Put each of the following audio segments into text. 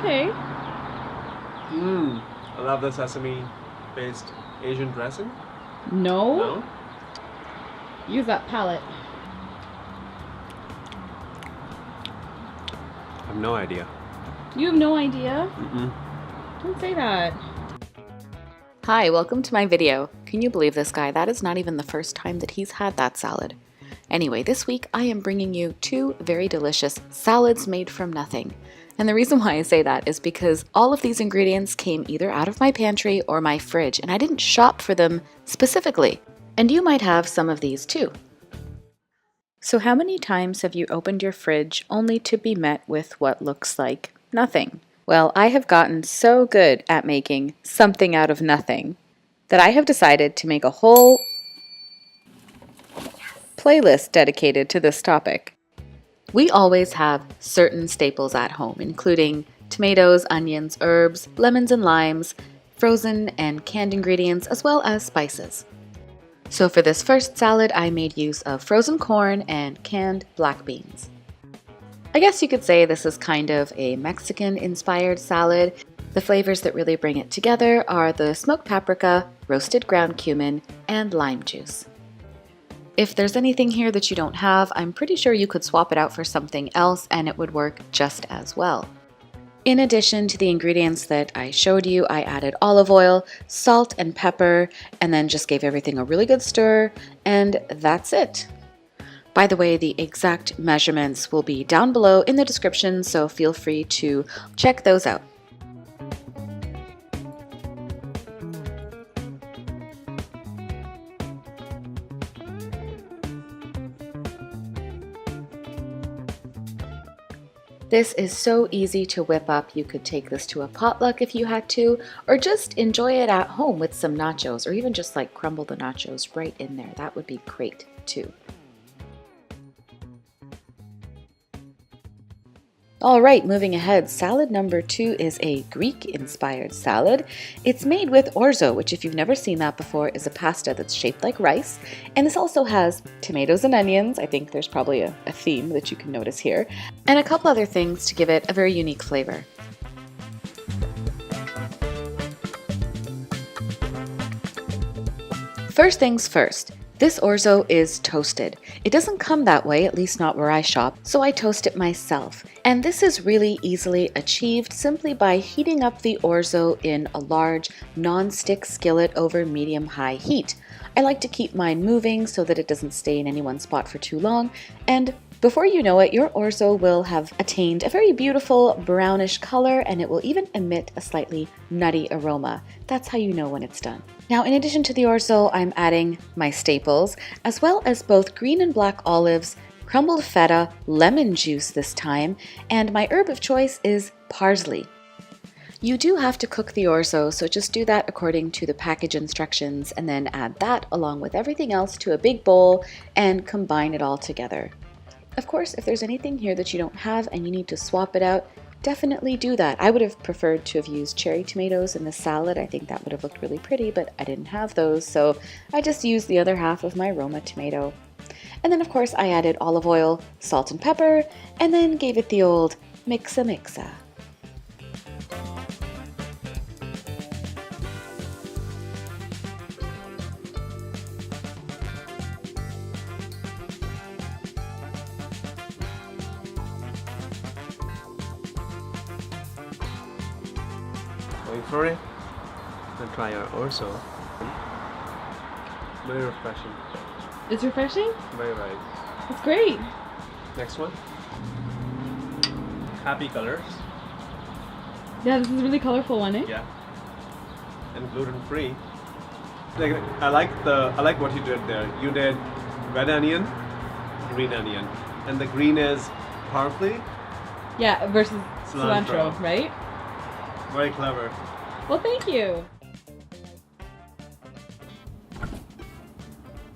Okay. Mmm. I love the sesame-based Asian dressing. No? No? Use that palette. I have no idea. You have no idea? Mm-mm. Don't say that. Hi, welcome to my video. Can you believe this guy? That is not even the first time that he's had that salad. Anyway, this week I am bringing you two very delicious salads made from nothing. And the reason why I say that is because all of these ingredients came either out of my pantry or my fridge, and I didn't shop for them specifically. And you might have some of these too. So how many times have you opened your fridge only to be met with what looks like nothing? Well, I have gotten so good at making something out of nothing that I have decided to make a whole playlist dedicated to this topic. We always have certain staples at home, including tomatoes, onions, herbs, lemons and limes, frozen and canned ingredients, as well as spices. So for this first salad, I made use of frozen corn and canned black beans. I guess you could say this is kind of a Mexican-inspired salad. The flavors that really bring it together are the smoked paprika, roasted ground cumin, and lime juice. If there's anything here that you don't have, I'm pretty sure you could swap it out for something else and it would work just as well. In addition to the ingredients that I showed you, I added olive oil, salt and pepper, and then just gave everything a really good stir, and that's it. By the way, the exact measurements will be down below in the description, so feel free to check those out. This is so easy to whip up. You could take this to a potluck if you had to, or just enjoy it at home with some nachos, or even just like crumble the nachos right in there. That would be great too. All right, moving ahead, salad number 2 is a Greek-inspired salad. It's made with orzo, which if you've never seen that before is a pasta that's shaped like rice. And this also has tomatoes and onions. I think there's probably a theme that you can notice here. And a couple other things to give it a very unique flavor. First things first. This orzo is toasted. It doesn't come that way, at least not where I shop, so I toast it myself. And this is really easily achieved simply by heating up the orzo in a large non-stick skillet over medium-high heat. I like to keep mine moving so that it doesn't stay in any one spot for too long, and before you know it, your orzo will have attained a very beautiful brownish color, and it will even emit a slightly nutty aroma. That's how you know when it's done. Now, in addition to the orzo, I'm adding my staples, as well as both green and black olives, crumbled feta, lemon juice this time, and my herb of choice is parsley. You do have to cook the orzo, so just do that according to the package instructions, and then add that along with everything else to a big bowl and combine it all together. Of course, if there's anything here that you don't have and you need to swap it out, definitely do that. I would have preferred to have used cherry tomatoes in the salad. I think that would have looked really pretty, but I didn't have those, so I just used the other half of my Roma tomato. And then of course I added olive oil, salt and pepper, and then gave it the old mixa. Going for it. And try our orzo. Very refreshing. It's refreshing? Very nice. It's great. Next one. Happy colors. Yeah, this is a really colorful one, eh? Yeah. And gluten-free. Like, I like what you did there. You did red onion, green onion, and the green is parsley. Yeah, versus cilantro, right? Very clever. Well, thank you.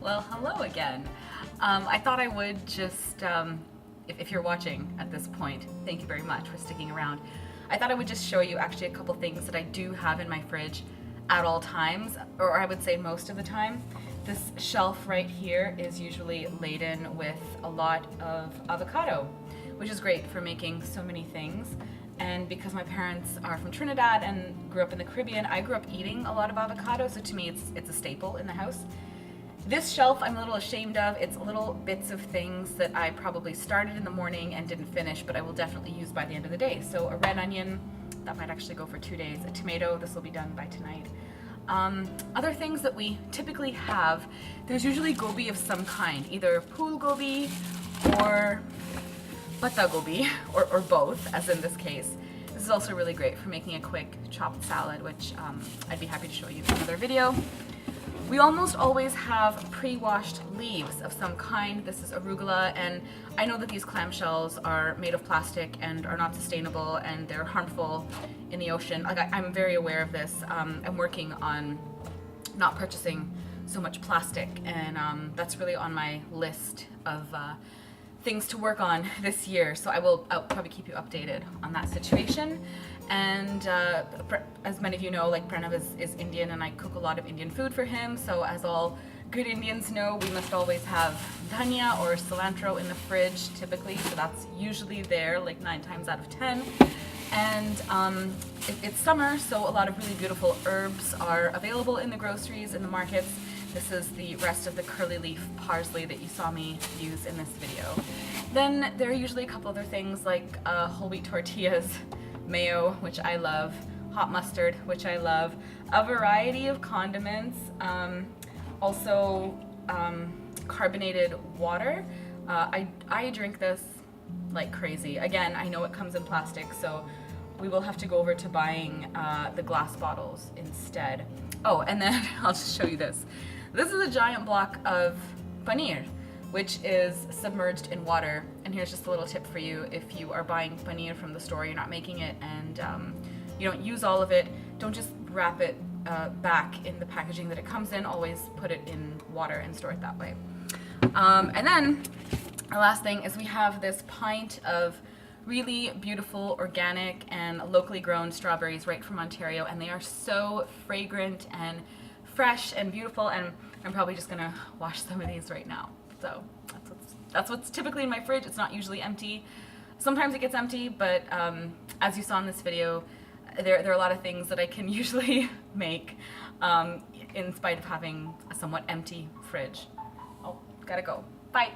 Well, hello again. I thought I would just, if you're watching at this point, thank you very much for sticking around. I thought I would just show you actually a couple things that I do have in my fridge at all times, or I would say most of the time. This shelf right here is usually laden with a lot of avocado, which is great for making so many things. And because my parents are from Trinidad and grew up in the Caribbean, I grew up eating a lot of avocado, so to me it's a staple in the house. This shelf I'm a little ashamed of. It's little bits of things that I probably started in the morning and didn't finish, but I will definitely use by the end of the day. So a red onion, that might actually go for 2 days. A tomato, this will be done by tonight. Other things that we typically have, there's usually gobi of some kind, either pool gobi or pata gobi, or both, as in this case. This is also really great for making a quick chopped salad, which I'd be happy to show you in another video. We almost always have pre-washed leaves of some kind. This is arugula, and I know that these clamshells are made of plastic and are not sustainable, and they're harmful in the ocean. Like, I'm very aware of this. I'm working on not purchasing so much plastic, and that's really on my list of things to work on this year. So I'll probably keep you updated on that situation. And as many of you know, like Pranav is Indian, and I cook a lot of Indian food for him. So as all good Indians know, we must always have dhania or cilantro in the fridge typically. So that's usually there like 9 times out of 10. And it's summer, so a lot of really beautiful herbs are available in the groceries, in the markets. This is the rest of the curly leaf parsley that you saw me use in this video. Then there are usually a couple other things like whole wheat tortillas, mayo, which I love, hot mustard, which I love, a variety of condiments, also carbonated water. I drink this like crazy. Again, I know it comes in plastic, so we will have to go over to buying the glass bottles instead. Oh, and then I'll just show you this. This is a giant block of paneer, which is submerged in water. And here's just a little tip for you. If you are buying paneer from the store, you're not making it, and you don't use all of it, don't just wrap it back in the packaging that it comes in. Always put it in water and store it that way. And then the last thing is we have this pint of really beautiful, organic, and locally grown strawberries right from Ontario, and they are so fragrant and fresh and beautiful, and I'm probably just gonna wash some of these right now. So that's what's typically in my fridge. It's not usually empty. Sometimes it gets empty, but as you saw in this video, there are a lot of things that I can usually make in spite of having a somewhat empty fridge. Oh, gotta go. Bye.